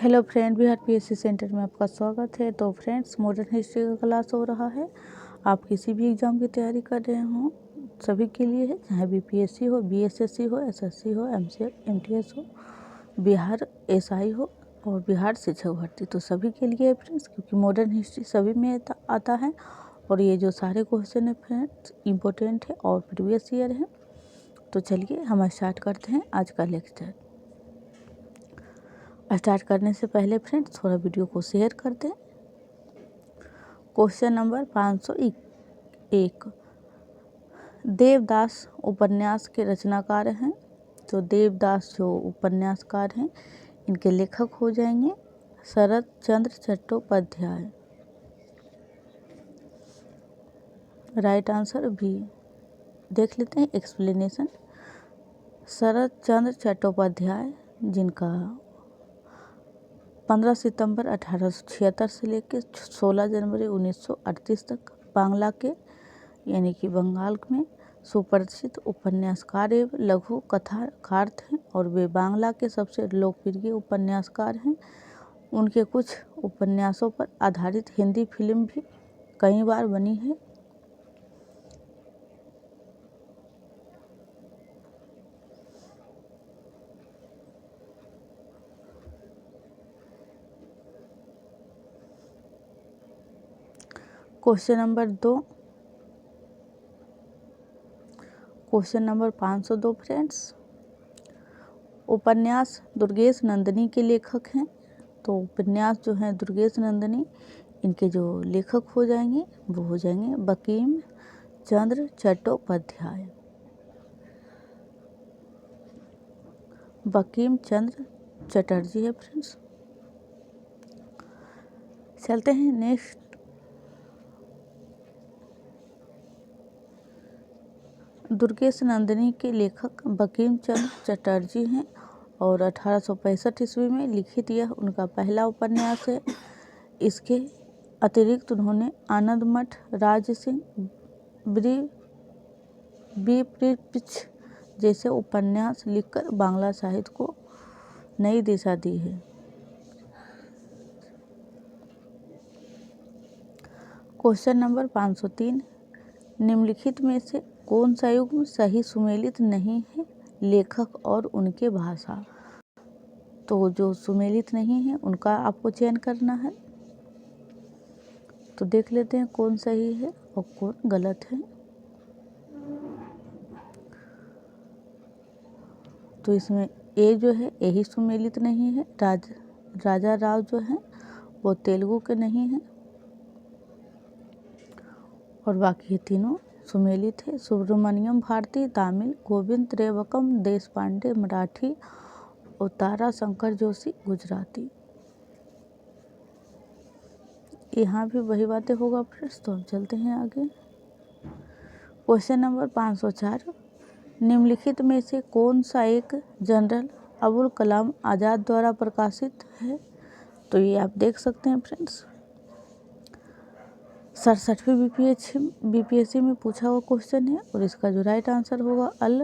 Hello friend, Bihar PSC centre में आपका स्वागत है। तो फ्रेंड्स, मॉडर्न हिस्ट्री का क्लास हो रहा है। आप किसी भी एग्ज़ाम की तैयारी कर रहे हो सभी के लिए है, चाहे बीपीएससी हो, बीएसएससी हो, एसएससी हो, एमसीएस, एमटीएस हो, बिहार एसआई हो और बिहार शिक्षक भर्ती, तो सभी के लिए है फ्रेंड्स, क्योंकि मॉडर्न हिस्ट्री सभी में आता है। और ये जो सारे क्वेश्चन है फ्रेंड्स इम्पोर्टेंट है और प्रीवियस ईयर है। तो चलिए हम स्टार्ट करते हैं आज का लेक्चर। स्टार्ट करने से पहले फ्रेंड्स थोड़ा वीडियो को शेयर कर दें। क्वेश्चन नंबर 501, देवदास उपन्यास के रचनाकार हैं। तो देवदास जो उपन्यासकार हैं, इनके लेखक हो जाएंगे Sharat Chandra Chattopadhyay. Right answer B. देख लेते हैं एक्सप्लेनेशन। शरत चंद्र चट्टोपाध्याय, जिनका 15 सितंबर 1876 से लेकर 16 जनवरी 1938 तक बांग्ला के यानी कि बंगाल में सुप्रसिद्ध उपन्यासकार एवं लघु कथाकार थे और वे बांग्ला के सबसे लोकप्रिय उपन्यासकार हैं। उनके कुछ उपन्यासों पर आधारित हिंदी फिल्म भी कई बार बनी है। Question number 2, question number 502 friends, उपन्यास दुर्गेश नंदिनी के लेखक हैं। तो उपन्यास जो हैं दुर्गेश नंदिनी, इनके जो लेखक हो जाएंगे वो हो जाएंगे बंकिम चंद्र चट्टोपाध्याय। बंकिम चंद्र चटर्जी है फ्रेंड्स। चलते हैं नेक्स्ट। दुर्गेश नंदिनी के लेखक बंकिम चंद्र चटर्जी हैं और 1865 ईस्वी में लिखित यह उनका पहला उपन्यास है। इसके अतिरिक्त उन्होंने आनंद मठ, राज सिंह, विप्रपिच्छ जैसे उपन्यास लिखकर बांग्ला साहित्य को नई दिशा दी है। क्वेश्चन नंबर 503, निम्नलिखित में से कौन सा युग्म सही सुमेलित नहीं है, लेखक और उनके भाषा। तो जो सुमेलित नहीं है उनका आपको चयन करना है। तो देख लेते हैं कौन सही है और कौन गलत है। तो इसमें ए जो है यही सुमेलित नहीं है। राजा राव जो हैं वो तेलुगु के नहीं हैं और बाकी तीनों सुमेलित है। सुब्रमण्यम भारती तमिल, गोविंद रेवकम देश पांडे मराठी और तारा शंकर जोशी गुजराती। यहाँ भी वही बातें होगा फ्रेंड्स। तो हम चलते हैं आगे। क्वेश्चन नंबर 504, निम्नलिखित में से कौन सा एक जनरल अबुल कलाम आज़ाद द्वारा प्रकाशित है। तो ये आप देख सकते हैं फ्रेंड्स, 67वीं बीपीएससी में पूछा हुआ क्वेश्चन है और इसका जो राइट आंसर होगा अल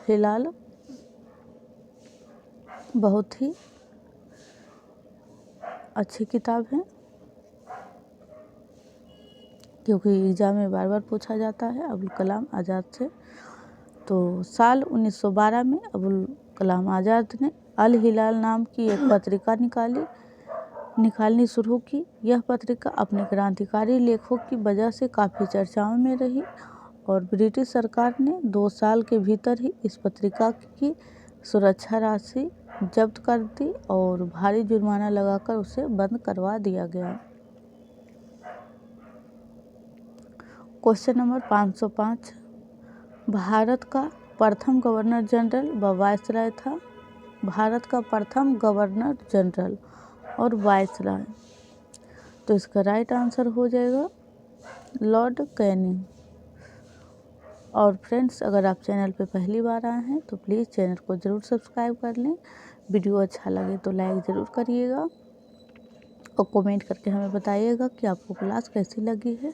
हिलाल। बहुत ही अच्छी किताब है क्योंकि एग्जाम में बार बार पूछा जाता है अबुल कलाम आज़ाद से। तो साल 1912 में अबुल कलाम आज़ाद ने अल हिलाल नाम की एक पत्रिका निकालनी शुरू की। यह पत्रिका अपने क्रांतिकारी लेखों की वजह से काफ़ी चर्चाओं में रही और ब्रिटिश सरकार ने 2 साल के भीतर ही इस पत्रिका की सुरक्षा राशि जब्त कर दी और भारी जुर्माना लगाकर उसे बंद करवा दिया गया। क्वेश्चन नंबर 505, भारत का प्रथम गवर्नर जनरल व वायसराय था। भारत का प्रथम गवर्नर जनरल और वायसराय, तो इसका राइट आंसर हो जाएगा लॉर्ड कैनिंग। और फ्रेंड्स, अगर आप चैनल पे पहली बार आए हैं तो प्लीज़ चैनल को ज़रूर सब्सक्राइब कर लें। वीडियो अच्छा लगे तो लाइक ज़रूर करिएगा और कमेंट करके हमें बताइएगा कि आपको क्लास कैसी लगी है।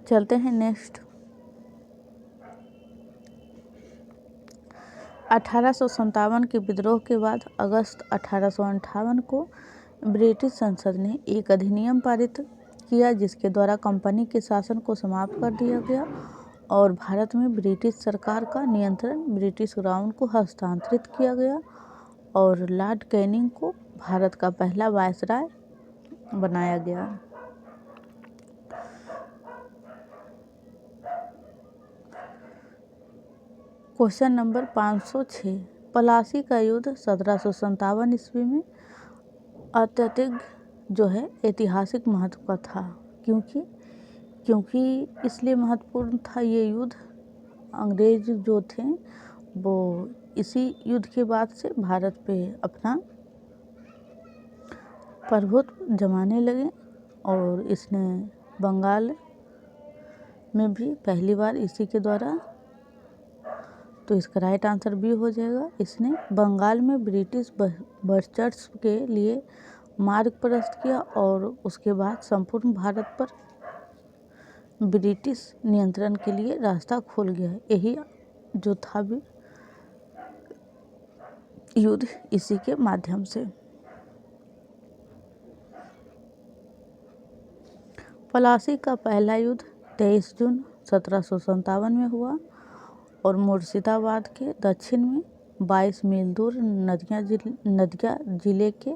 चलते हैं नेक्स्ट। 1857 के विद्रोह के बाद अगस्त 1858 को ब्रिटिश संसद ने एक अधिनियम पारित किया जिसके द्वारा कंपनी के शासन को समाप्त कर दिया गया और भारत में ब्रिटिश सरकार का नियंत्रण ब्रिटिश क्राउन को हस्तांतरित किया गया और लॉर्ड कैनिंग को भारत का पहला वायसराय बनाया गया। क्वेश्चन नंबर 506, पलासी का युद्ध 1757 ईस्वी में अत्यधिक जो है ऐतिहासिक महत्व का था। क्योंकि इसलिए महत्वपूर्ण था ये युद्ध, अंग्रेज जो थे वो इसी युद्ध के बाद से भारत पे अपना प्रभुत्व जमाने लगे और इसने बंगाल में भी पहली बार इसी के द्वारा, तो इसका राइट आंसर बी हो जाएगा। इसने बंगाल में ब्रिटिश वर्चस्व के लिए मार्ग प्रशस्त किया और उसके बाद संपूर्ण भारत पर ब्रिटिश नियंत्रण के लिए रास्ता खोल गया। यही जो था भी युद्ध इसी के माध्यम से। पलासी का पहला युद्ध 23 जून 1757 में हुआ और मुर्शिदाबाद के दक्षिण में 22 मील दूर नदिया जिले के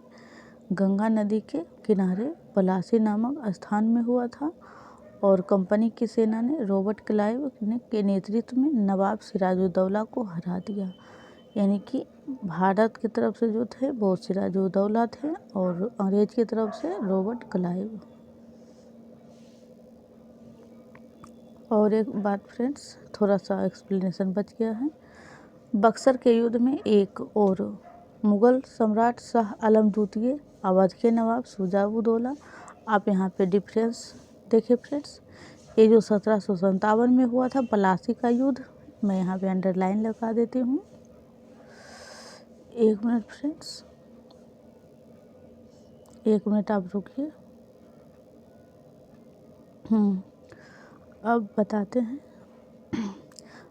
गंगा नदी के किनारे पलासी नामक स्थान में हुआ था और कंपनी की सेना ने रॉबर्ट क्लाइव के नेतृत्व में नवाब सिराजुद्दौला को हरा दिया। यानी कि भारत की तरफ से जो थे वो सिराजुद्दौला थे और अंग्रेज की तरफ से रॉबर्ट क्लाइव। और एक बात फ्रेंड्स, थोड़ा सा एक्सप्लेनेशन बच गया है। बक्सर के युद्ध में एक और मुग़ल सम्राट शाह आलम द्वितीय, अवध के नवाब शुजा-उद-दौला। आप यहाँ पे डिफरेंस देखें फ्रेंड्स, ये जो 1757 में हुआ था पलासी का युद्ध, मैं यहाँ पे अंडरलाइन लगा देती हूँ। एक मिनट फ्रेंड्स, एक मिनट आप रुकिए। अब बताते हैं।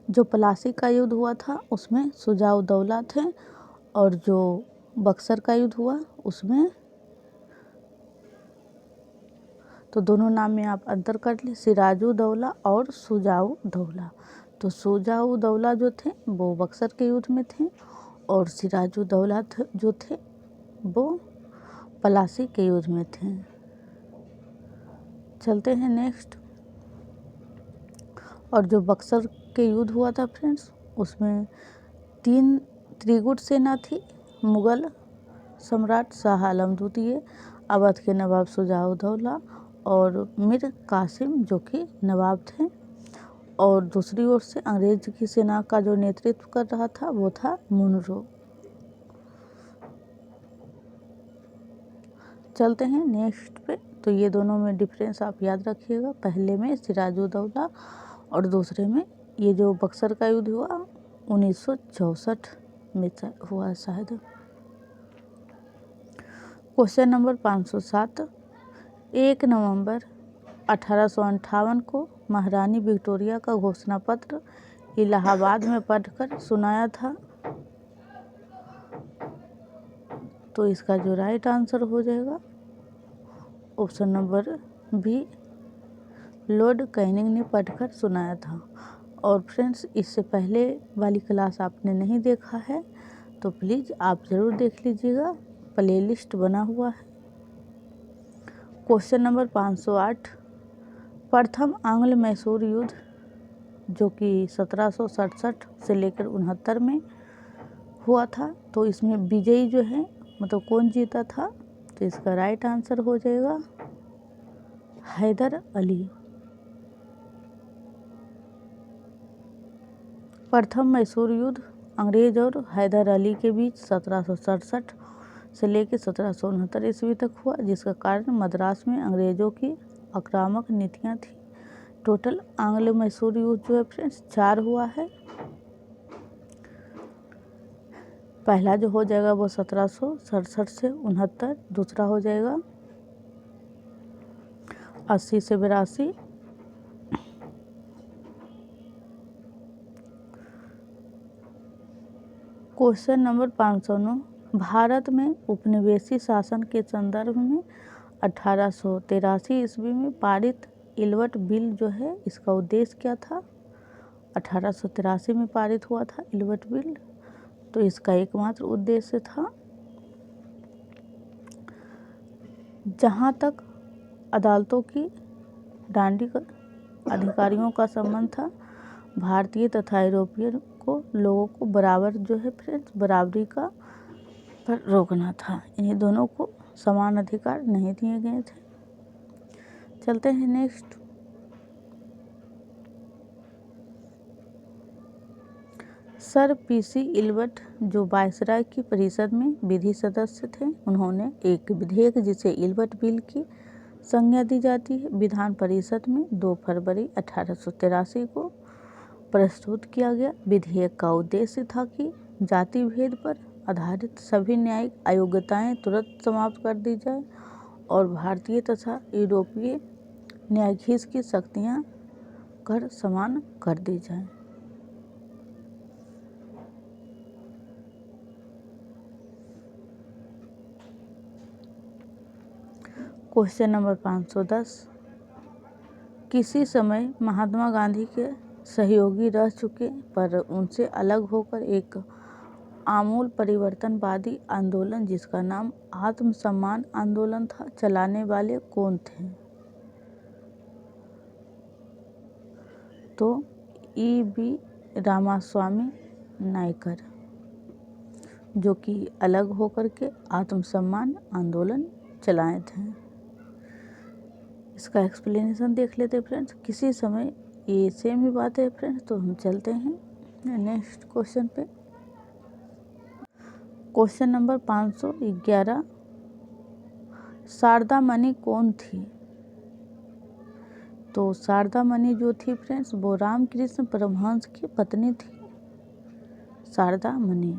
जो पलासी का युद्ध हुआ था उसमें शुजा-उद-दौला थे और जो बक्सर का युद्ध हुआ उसमें, तो दोनों नाम में आप अंतर कर ले, सिराजुद्दौला और शुजा-उद-दौला। तो शुजा-उद-दौला जो थे वो बक्सर के युद्ध में थे और सिराजुद्दौला जो थे वो पलासी के युद्ध में थे। चलते हैं नेक्स्ट। और जो बक्सर के युद्ध हुआ था फ्रेंड्स उसमें 3 त्रिगुट सेना थी, मुग़ल सम्राट शाह आलम द्वितीय, अवध के नवाब शुजा-उद-दौला और मीर कासिम जो कि नवाब थे, और दूसरी ओर से अंग्रेज की सेना का जो नेतृत्व कर रहा था वो था मुनरो। चलते हैं नेक्स्ट पे। तो ये दोनों में डिफरेंस आप याद रखिएगा, पहले में सिराजुद्दौला और दूसरे में ये जो बक्सर का युद्ध हुआ 1964 में हुआ शायद। क्वेश्चन नंबर 507, 1 नवंबर 1858 को महारानी विक्टोरिया का घोषणा पत्र इलाहाबाद में पढ़कर सुनाया था। तो इसका जो राइट आंसर हो जाएगा option number B, Lord Canning ने पढ़कर सुनाया था। और फ्रेंड्स, इससे पहले वाली क्लास आपने नहीं देखा है तो प्लीज़ आप ज़रूर देख लीजिएगा, प्लेलिस्ट बना हुआ है। क्वेश्चन नंबर 508, प्रथम आंग्ल मैसूर युद्ध जो कि 1767 से लेकर 69 में हुआ था, तो इसमें विजयी जो है मतलब कौन जीता था? तो इसका राइट आंसर हो जाएगा हैदर अली। प्रथम मैसूर युद्ध अंग्रेज और हैदर अली के बीच 1767 से लेकर 1769 ईस्वी तक हुआ, जिसका कारण मद्रास में अंग्रेज़ों की आक्रामक नीतियां थी। टोटल आंग्ल मैसूर युद्ध जो है फ्रेंड्स 4 हुआ है। पहला जो हो जाएगा वो 1767 से 69, दूसरा हो जाएगा 80 से 82, क्वेश्चन नंबर 509, भारत में उपनिवेशी शासन के संदर्भ में 1883 ईस्वी में पारित इल्बर्ट बिल जो है इसका उद्देश्य क्या था। 1883 में पारित हुआ था इल्बर्ट बिल, तो इसका एकमात्र उद्देश्य था जहाँ तक अदालतों की डांडी अधिकारियों का संबंध था, भारतीय तथा यूरोपीय को लोगों को बराबर जो है फ्रेंड्स बराबरी का पर रोकना था। इन्हीं दोनों को समान अधिकार नहीं दिए गए थे। चलते हैं नेक्स्ट। सर पीसी इल्बर्ट जो वायसराय की परिषद में विधि सदस्य थे, उन्होंने एक विधेयक जिसे इल्बर्ट बिल की संज्ञा दी जाती है विधान परिषद में 2 फरवरी 1883 को प्रस्तुत किया गया। विधेयक का उद्देश्य था कि जाति भेद पर आधारित सभी न्यायिक अयोग्यताएं तुरंत समाप्त कर दी जाए और भारतीय तथा यूरोपीय न्यायाधीश की शक्तियां कर समान कर दी जाए। क्वेश्चन नंबर 510, किसी समय महात्मा गांधी के सहयोगी रह चुके पर उनसे अलग होकर एक आमूल परिवर्तनवादी आंदोलन जिसका नाम आत्मसम्मान आंदोलन था, चलाने वाले कौन थे। तो ई.बी. रामास्वामी नायकर, जो कि अलग होकर के आत्मसम्मान आंदोलन चलाए थे। इसका एक्सप्लेनेशन देख लेते हैं फ्रेंड्स। किसी समय ये सेम ही बात है फ्रेंड्स, तो हम चलते हैं नेक्स्ट क्वेश्चन पे। क्वेश्चन नंबर 511, शारदा मणि कौन थी। तो शारदा मणि जो थी फ्रेंड्स वो रामकृष्ण परमहंस की पत्नी थी शारदा मणि।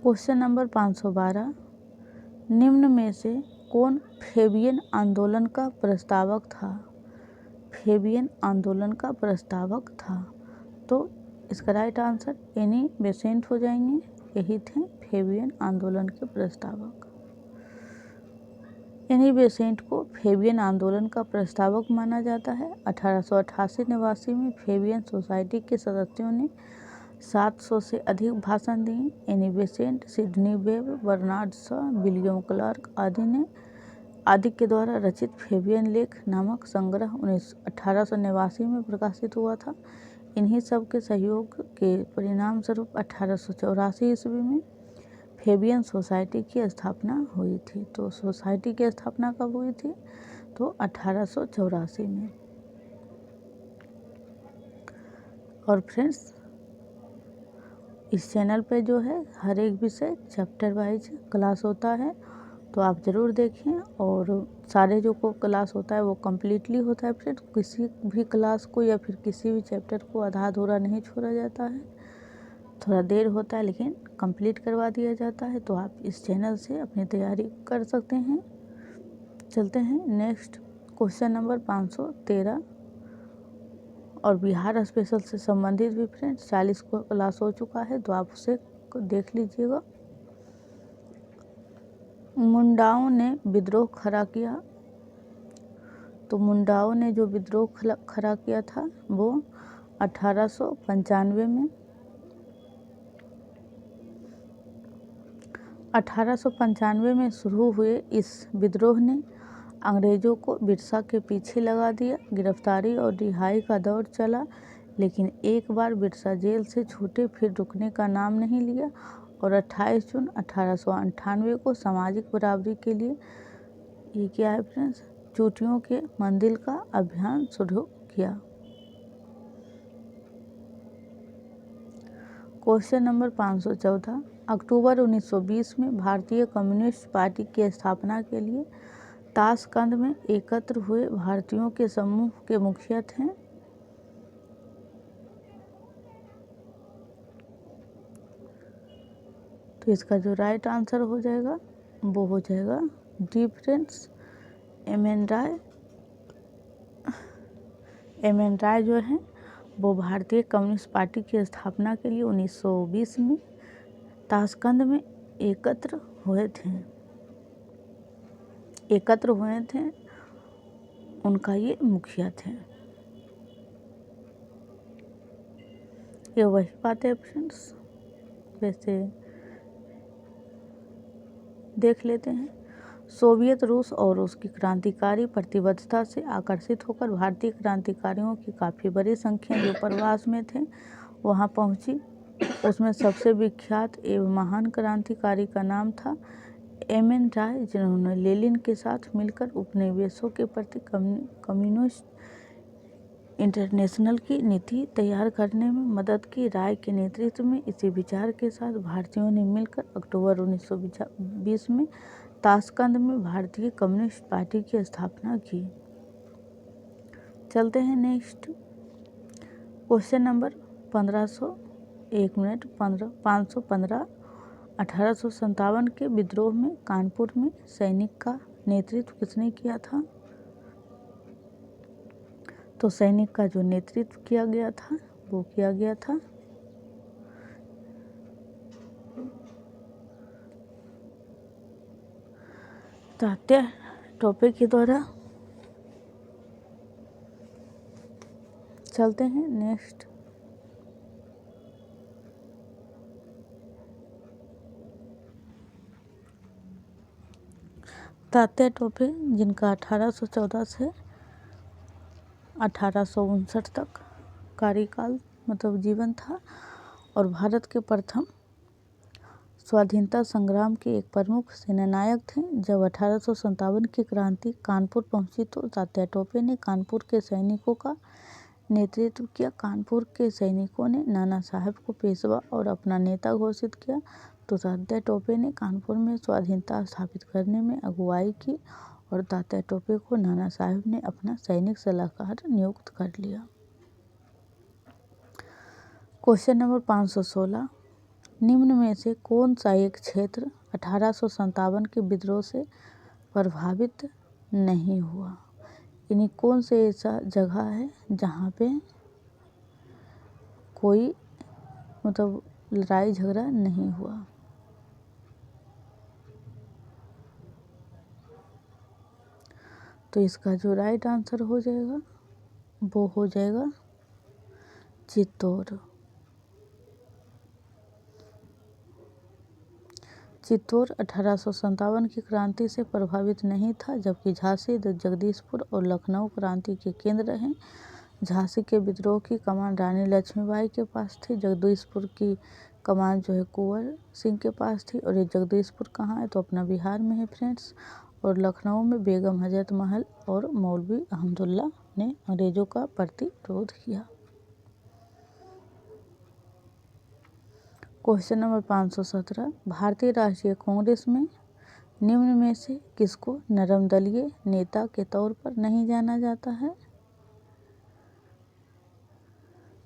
क्वेश्चन नंबर 512, निम्न में से कौन फेबियन आंदोलन का प्रस्तावक था। फेबियन आंदोलन का प्रस्तावक था, तो इसका राइट आंसर एनी बेसेंट हो जाएंगे, यही थे फेबियन आंदोलन के प्रस्तावक। एनी बेसेंट को फेबियन आंदोलन का प्रस्तावक माना जाता है। 1888 में फेबियन सोसाइटी के सदस्यों ने 700 से अधिक भाषण दिए। Annie Besant, Sydney Webb, Bernard Shaw, William Clarke आदि के द्वारा रचित फेबियन लेख नामक संग्रह 1889 में प्रकाशित हुआ था। इन्हीं सब के सहयोग के परिणाम स्वरूप 1884 ईस्वी में फेबियन सोसाइटी की स्थापना हुई थी। तो सोसाइटी की स्थापना कब हुई थी, तो 1884 में। और फ्रेंड्स इस चैनल पे जो है हर एक विषय चैप्टर वाइज क्लास होता है, तो आप ज़रूर देखें। और सारे जो को क्लास होता है वो कम्प्लीटली होता है फ्रेंड्स। किसी भी क्लास को या फिर किसी भी चैप्टर को आधा अधूरा नहीं छोड़ा जाता है, थोड़ा देर होता है लेकिन कंप्लीट करवा दिया जाता है। तो आप इस चैनल से अपनी तैयारी कर सकते हैं। चलते हैं नेक्स्ट क्वेश्चन नंबर 513, और बिहार स्पेशल से संबंधित भी फ्रेंड्स 40 को क्लास हो चुका है, तो आप उसे देख लीजिएगा। मुंडाओं ने विद्रोह खड़ा किया। तो मुंडाओं ने जो विद्रोह खड़ा किया था वो 1895 में 1895 में शुरू हुए इस विद्रोह ने अंग्रेज़ों को बिरसा के पीछे लगा दिया। गिरफ्तारी और रिहाई का दौर चला, लेकिन एक बार बिरसा जेल से छूटे फिर रुकने का नाम नहीं लिया और 28 जून 1898 को सामाजिक बराबरी के लिए ये क्या है फ्रेंड्स, चूटियों के मंदिर का अभियान शुरू किया। क्वेश्चन नंबर 514, अक्टूबर 1920 में भारतीय कम्युनिस्ट पार्टी की स्थापना के लिए ताशकंद में एकत्र हुए भारतीयों के समूह के मुखिया थे। तो इसका जो राइट आंसर हो जाएगा वो हो जाएगा डी फ्रेंड्स, एम एन राय एम.एन. राय जो हैं वो भारतीय कम्युनिस्ट पार्टी की स्थापना के लिए 1920 में ताशकंद में एकत्र हुए थे। उनका ये मुखिया थे। ये वही बात है फ्रेंड्स, वैसे देख लेते हैं। सोवियत रूस और उसकी क्रांतिकारी प्रतिबद्धता से आकर्षित होकर भारतीय क्रांतिकारियों की काफ़ी बड़ी संख्या जो प्रवास में थे वहाँ पहुँची। उसमें सबसे विख्यात एवं महान क्रांतिकारी का नाम था एम.एन. राय, जिन्होंने लेनिन के साथ मिलकर उपनिवेशों के प्रति कम्युनिस्ट इंटरनेशनल की नीति तैयार करने में मदद की। राय के नेतृत्व में इसी विचार के साथ भारतीयों ने मिलकर अक्टूबर 1920 में ताशकंद में भारतीय कम्युनिस्ट पार्टी की स्थापना की। चलते हैं नेक्स्ट क्वेश्चन नंबर 515 1857 के विद्रोह में कानपुर में सैनिक का नेतृत्व किसने किया था? तो सैनिक का जो नेतृत्व किया गया था वो किया गया था तात्या टोपे के द्वारा। चलते हैं नेक्स्ट तात्या टोपे, जिनका 1814 से 1859 तक कार्यकाल मतलब जीवन था और भारत के प्रथम स्वाधीनता संग्राम के एक प्रमुख सेनानायक थे। जब 1857 की क्रांति कानपुर पहुंची तो तात्या टोपे ने कानपुर के सैनिकों का नेतृत्व किया। कानपुर के सैनिकों ने नाना साहब को पेशवा और अपना नेता घोषित किया तो तात्या टोपे ने कानपुर में स्वाधीनता स्थापित करने में अगुवाई की और तात्या टोपे को नाना साहब ने अपना सैनिक सलाहकार नियुक्त कर लिया। क्वेश्चन नंबर 516, निम्न में से कौन सा एक क्षेत्र 1857 के विद्रोह से प्रभावित नहीं हुआ? यानी कौन से ऐसा जगह है जहाँ पे कोई मतलब लड़ाई झगड़ा नहीं हुआ? तो इसका जो राइट आंसर हो जाएगा वो हो जाएगा चित्तौड़। चित्तौड़ 1857 की क्रांति से प्रभावित नहीं था, जबकि झांसी, जगदीशपुर और लखनऊ क्रांति के केंद्र रहे। झांसी के विद्रोह की कमान रानी लक्ष्मीबाई के पास थी, जगदीशपुर की कमान जो है कुंवर सिंह के पास थी। और ये जगदीशपुर कहाँ है? तो अपना बिहार में है फ्रेंड्स। और लखनऊ में बेगम हजरत महल और मौलवी अहमदुल्ला ने अंग्रेजों का प्रतिरोध किया। क्वेश्चन नंबर 517, भारतीय राष्ट्रीय कांग्रेस में निम्न में से किसको नरम दलीय नेता के तौर पर नहीं जाना जाता है?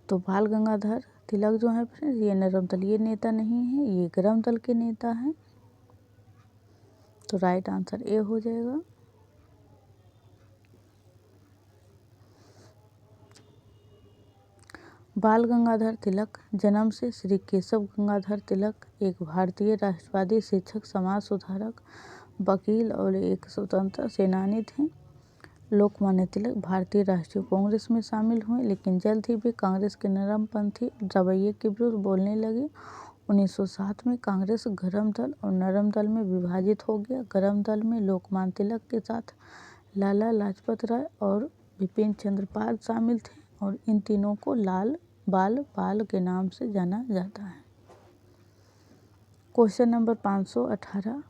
तो बाल गंगाधर तिलक जो है फ्रेंड्स ये नरम दलीय नेता नहीं है, ये गरम दल के नेता हैं। तो राइट आंसर ए हो जाएगा। बाल गंगाधर तिलक जन्म से श्री केशव गंगाधर तिलक एक भारतीय राष्ट्रवादी शिक्षक, समाज सुधारक, वकील और एक स्वतंत्रता सेनानी थे। लोकमान्य तिलक भारतीय राष्ट्रीय कांग्रेस में शामिल हुए, लेकिन जल्द ही वे कांग्रेस के नरमपंथी रवैये के विरुद्ध बोलने लगे। 1907 में कांग्रेस गरम दल और नरम दल में विभाजित हो गया। गरम दल में लोकमान्य तिलक के साथ लाला लाजपत राय और बिपिन चंद्र पाल शामिल थे और इन तीनों को बाल पाल के नाम से जाना जाता है। क्वेश्चन नंबर 518,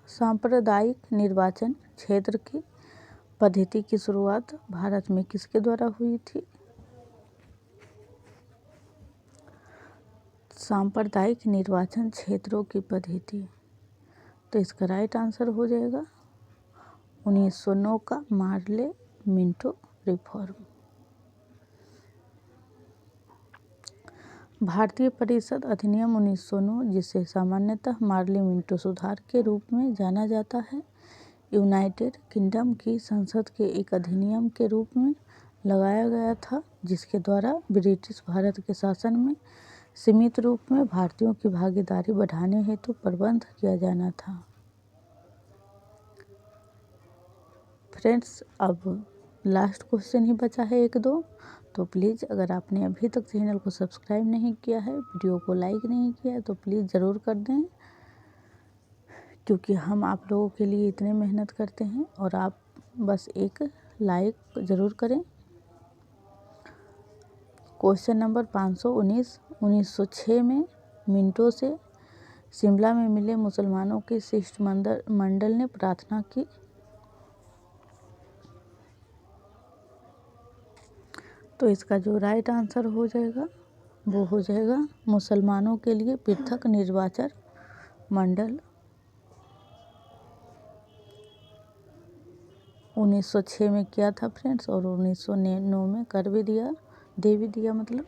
सांप्रदायिक निर्वाचन क्षेत्र की पद्धति की शुरुआत भारत में किसके द्वारा हुई थी? सांप्रदायिक निर्वाचन क्षेत्रों की पद्धति, तो इसका राइट आंसर हो जाएगा 1909 का मार्ले मिंटो रिफॉर्म। भारतीय परिषद अधिनियम 1909, जिसे सामान्यतः मार्ले मिंटो सुधार के रूप में जाना जाता है, यूनाइटेड किंगडम की संसद के एक अधिनियम के रूप में लगाया गया था, जिसके द्वारा ब्रिटिश भारत के शासन में सीमित रूप में भारतीयों की भागीदारी बढ़ाने हेतु प्रबंध किया जाना था। फ्रेंड्स, अब लास्ट क्वेश्चन ही बचा है 1-2, तो प्लीज़ अगर आपने अभी तक चैनल को सब्सक्राइब नहीं किया है, वीडियो को लाइक नहीं किया है, तो प्लीज़ ज़रूर कर दें, क्योंकि हम आप लोगों के लिए इतने मेहनत करते हैं और आप बस एक लाइक ज़रूर करें। क्वेश्चन नंबर 519, 1906 में मिंटो से शिमला में मिले मुसलमानों के शिष्टमंडल ने प्रार्थना की। तो इसका जो राइट आंसर हो जाएगा वो हो जाएगा मुसलमानों के लिए पृथक निर्वाचन मंडल। 1906 में किया था फ्रेंड्स, और 1909 में कर भी दिया, दे भी दिया। मतलब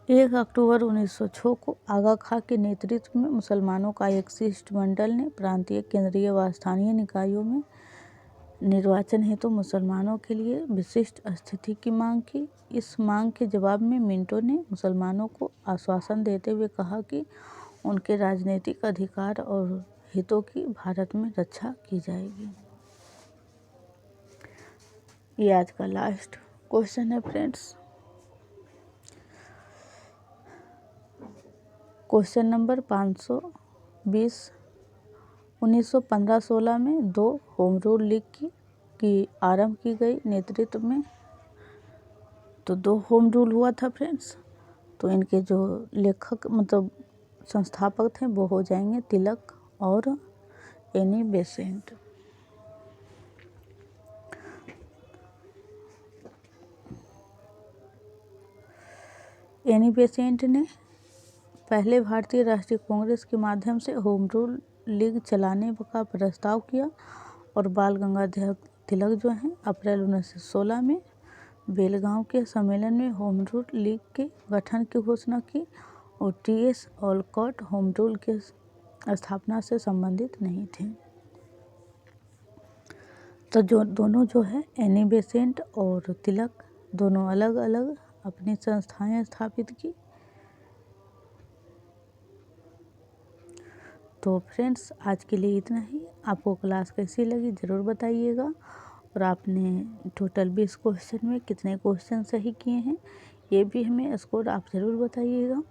1 अक्टूबर 1906 को आगा खां के नेतृत्व में मुसलमानों का एक शिष्टमंडल ने प्रांतीय, केंद्रीय व स्थानीय निकायों में निर्वाचन हेतु मुसलमानों के लिए विशिष्ट स्थिति की मांग की। इस मांग के जवाब में मिंटो ने मुसलमानों को आश्वासन देते हुए कहा कि उनके राजनीतिक अधिकार और हितों की भारत में रक्षा की जाएगी। ये आज का लास्ट क्वेश्चन है फ्रेंड्स। क्वेश्चन नंबर 520, 1915-16 में 2 होम रूल लीग की आरंभ की गई नेतृत्व में। तो 2 होम रूल हुआ था फ्रेंड्स। तो इनके जो लेखक मतलब संस्थापक थे वो हो जाएंगे तिलक और एनी बेसेंट। एनी बेसेंट ने पहले भारतीय राष्ट्रीय कांग्रेस के माध्यम से होम रूल लीग चलाने का प्रस्ताव किया, और बाल गंगाधर तिलक जो हैं अप्रैल 1916 में बेलगांव के सम्मेलन में होम रूल लीग के गठन की घोषणा की, और टी.एस. ओलकॉट होम रूल के स्थापना से संबंधित नहीं थे। तो दोनों जो है एनी बेसेंट और तिलक दोनों अलग अलग अपनी संस्थाएं स्थापित की। तो फ्रेंड्स, आज के लिए इतना ही। आपको क्लास कैसी लगी ज़रूर बताइएगा, और आपने टोटल 20 क्वेश्चन में कितने क्वेश्चन सही किए हैं ये भी हमें स्कोर आप ज़रूर बताइएगा।